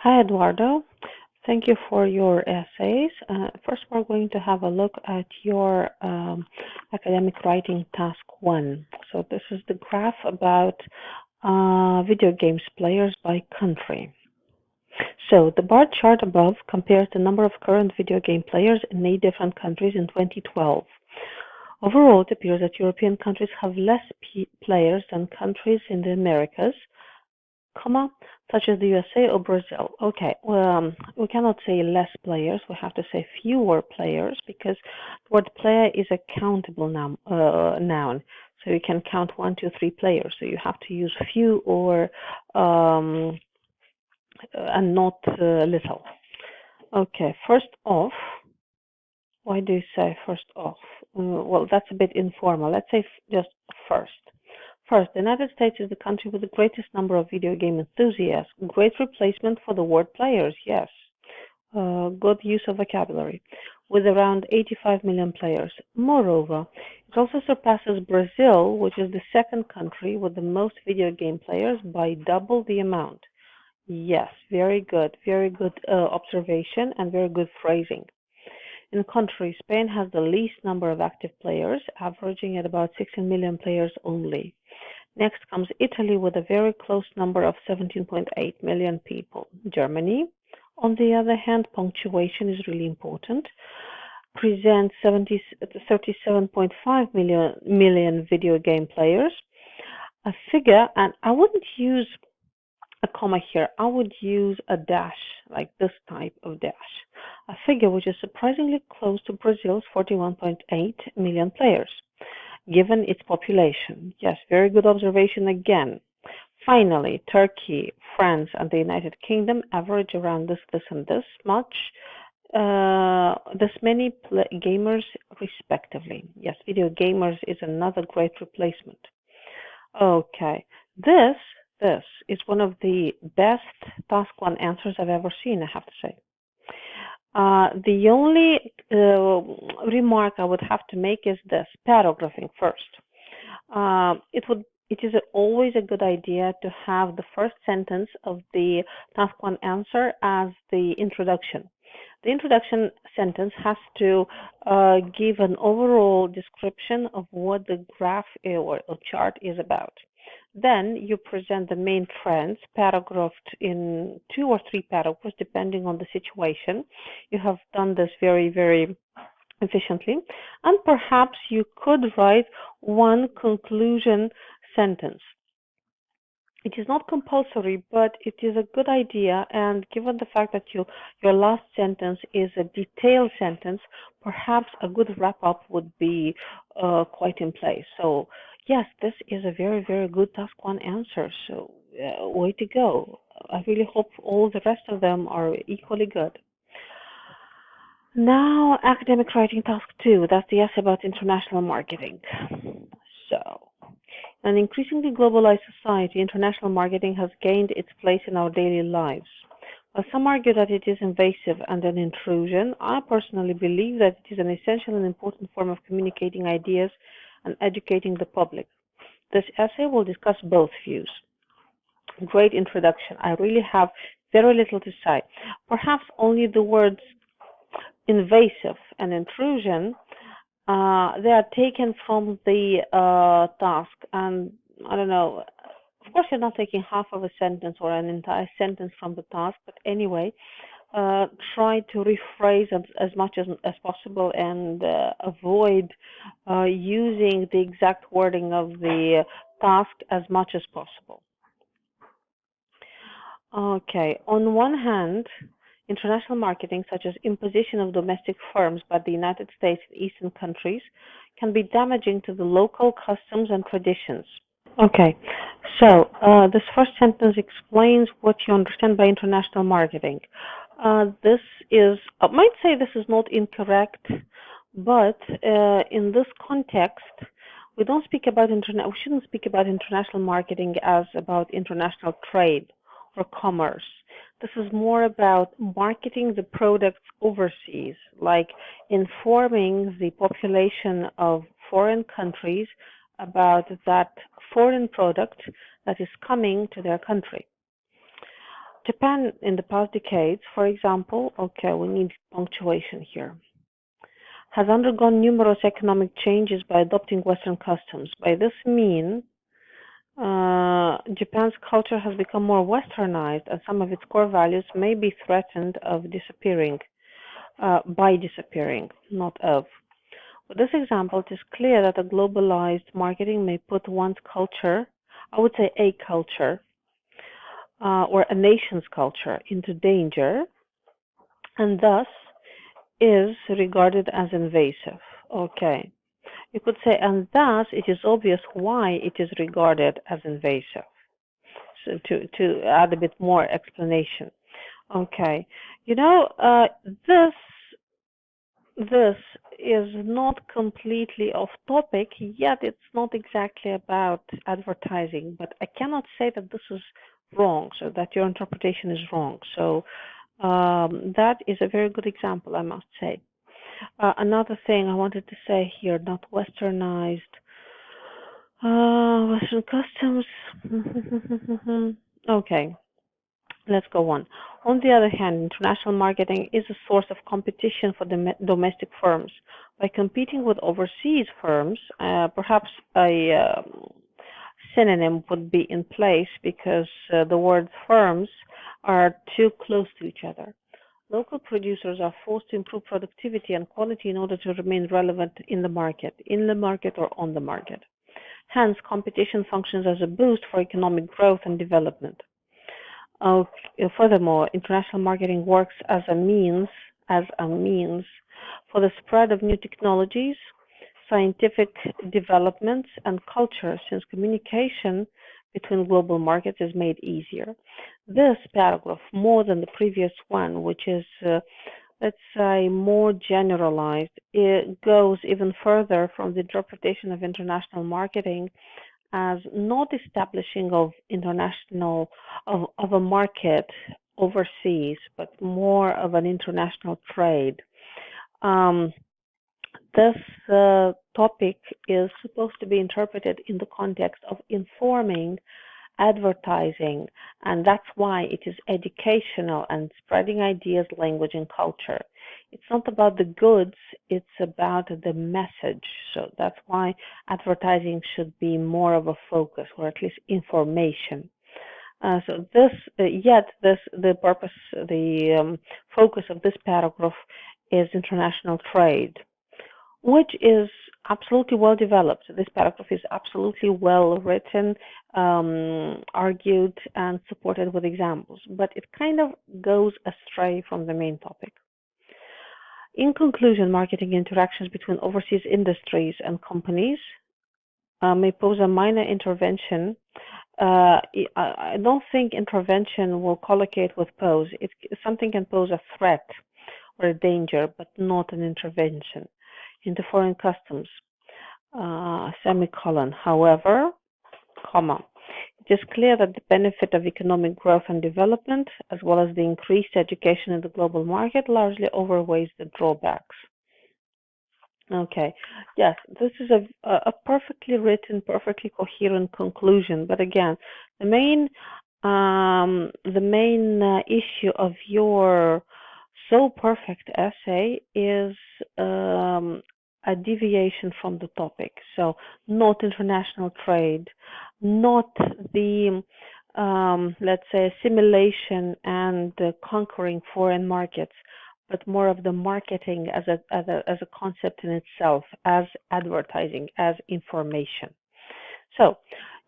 Hi, Eduardo. Thank you for your essays. First, we're going to have a look at your academic writing task one. So this is the graph about video games players by country. So the bar chart above compares the number of current video game players in 8 different countries in 2012. Overall, it appears that European countries have less players than countries in the Americas, such as the USA or Brazil. Okay, well, we cannot say less players. We have to say fewer players because the word player is a countable noun. So you can count 1, 2, 3 players. So you have to use few or and not little. Okay, first off, why do you say first off? Well, that's a bit informal. Let's say just first. First, the United States is the country with the greatest number of video game enthusiasts. Great replacement for the word players, yes. Good use of vocabulary, with around 85 million players. Moreover, it also surpasses Brazil, which is the second country with the most video game players by double the amount. Yes, very good observation and very good phrasing. In contrary, Spain has the least number of active players, averaging at about 16 million players only. Next comes Italy with a very close number of 17.8 million people. Germany, on the other hand, punctuation is really important, presents 37.5 million video game players. A figure, and I wouldn't use a comma here, I would use a dash, like this type of dash. A figure which is surprisingly close to Brazil's 41.8 million players, given its population. Yes, very good observation again. Finally, Turkey, France, and the United Kingdom average around this, and this much, this many gamers respectively. Yes, video gamers is another great replacement. Okay, this is one of the best task one answers I've ever seen, I have to say. The only remark I would have to make is this: paragraphing first. It is always a good idea to have the first sentence of the task one answer as the introduction. The introduction sentence has to give an overall description of what the graph or chart is about. Then you present the main trends, paragraphed in 2 or 3 paragraphs, depending on the situation. You have done this very, very efficiently. And perhaps you could write one conclusion sentence. It is not compulsory, but it is a good idea. And given the fact that your last sentence is a detailed sentence, perhaps a good wrap-up would be quite in place. So yes, this is a very, very good task one answer. So way to go. I really hope all the rest of them are equally good. Now, academic writing task 2. That's the essay about international marketing. So, in an increasingly globalized society, international marketing has gained its place in our daily lives. While some argue that it is invasive and an intrusion, I personally believe that it is an essential and important form of communicating ideas and educating the public. This essay will discuss both views. Great introduction. I really have very little to say. Perhaps only the words invasive and intrusion, they are taken from the task, and I don't know, of course you're not taking half of a sentence or an entire sentence from the task, but anyway, try to rephrase as much as possible and avoid using the exact wording of the task as much as possible. Okay, on one hand, international marketing, such as imposition of domestic firms by the United States and Eastern countries, can be damaging to the local customs and traditions. Okay, so this first sentence explains what you understand by international marketing. This is, I might say this is not incorrect, but in this context, we shouldn't speak about international marketing as about international trade or commerce. This is more about marketing the products overseas, like informing the population of foreign countries about that foreign product that is coming to their country. Japan in the past decades, for example, okay, we need punctuation here, has undergone numerous economic changes by adopting Western customs. By this mean, Japan's culture has become more westernized and some of its core values may be threatened of disappearing, by disappearing, not of. With this example, it is clear that a globalized marketing may put one's culture, I would say a culture, or a nation's culture, into danger, and thus is regarded as invasive. Okay. You could say, and thus it is obvious why it is regarded as invasive. So to add a bit more explanation. Okay. You know, this is not completely off topic, yet it's not exactly about advertising, but I cannot say that this is wrong, so that your interpretation is wrong. So that is a very good example, I must say. Another thing I wanted to say here, not westernized, Western customs. Okay. Let's go on. On the other hand, international marketing is a source of competition for the domestic firms. By competing with overseas firms, perhaps a synonym would be in place because the words firms are too close to each other. Local producers are forced to improve productivity and quality in order to remain relevant in the market or on the market. Hence, competition functions as a boost for economic growth and development. Furthermore, international marketing works as a means for the spread of new technologies, scientific developments, and culture, since communication between global markets is made easier. This paragraph, more than the previous one, which is, let's say, more generalized, it goes even further from the interpretation of international marketing as not establishing of a market overseas, but more of an international trade. This topic is supposed to be interpreted in the context of informing, advertising, and that's why it is educational and spreading ideas, language, and culture. It's not about the goods, it's about the message. So that's why advertising should be more of a focus, or at least information. So the focus of this paragraph is international trade, which is absolutely well developed. This paragraph is absolutely well written, argued, and supported with examples, but it kind of goes astray from the main topic. In conclusion, marketing interactions between overseas industries and companies may pose a minor intervention. I don't think intervention will collocate with pose. Something can pose a threat or a danger, but not an intervention into foreign customs, semicolon. However, comma, it is clear that the benefit of economic growth and development, as well as the increased education in the global market, largely outweighs the drawbacks. Okay, yes, this is a perfectly written, perfectly coherent conclusion. But again, the main issue of your so perfect essay is a deviation from the topic. So not international trade, not the let's say assimilation and conquering foreign markets, but more of the marketing as a concept in itself, as advertising, as information. So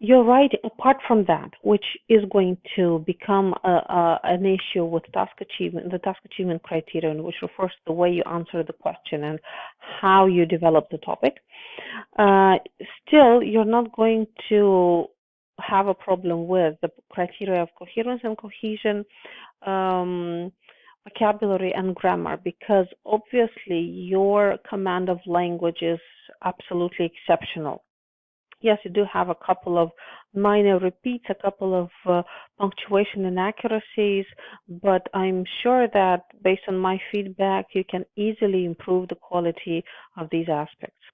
you're right, apart from that, which is going to become an issue with task achievement, the task achievement criterion, which refers to the way you answer the question and how you develop the topic. Still, you're not going to have a problem with the criteria of coherence and cohesion, vocabulary and grammar, because obviously your command of language is absolutely exceptional. Yes, you do have a couple of minor repeats, a couple of punctuation inaccuracies, but I'm sure that based on my feedback, you can easily improve the quality of these aspects.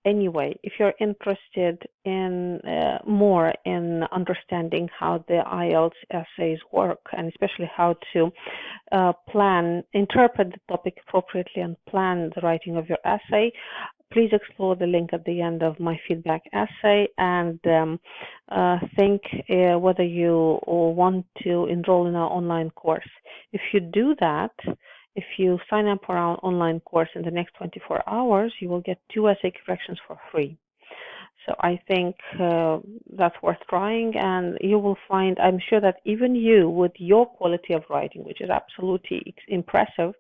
Anyway, if you're interested in more in understanding how the IELTS essays work, and especially how to interpret the topic appropriately and plan the writing of your essay, please explore the link at the end of my feedback essay and think whether you want to enroll in our online course. If you do that, if you sign up for our online course in the next 24 hours, you will get 2 essay corrections for free. So I think that's worth trying, and you will find, I'm sure that even you, with your quality of writing, which is absolutely impressive,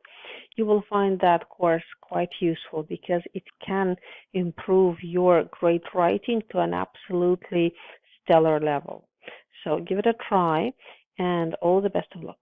you will find that course quite useful because it can improve your great writing to an absolutely stellar level. So give it a try, and all the best of luck.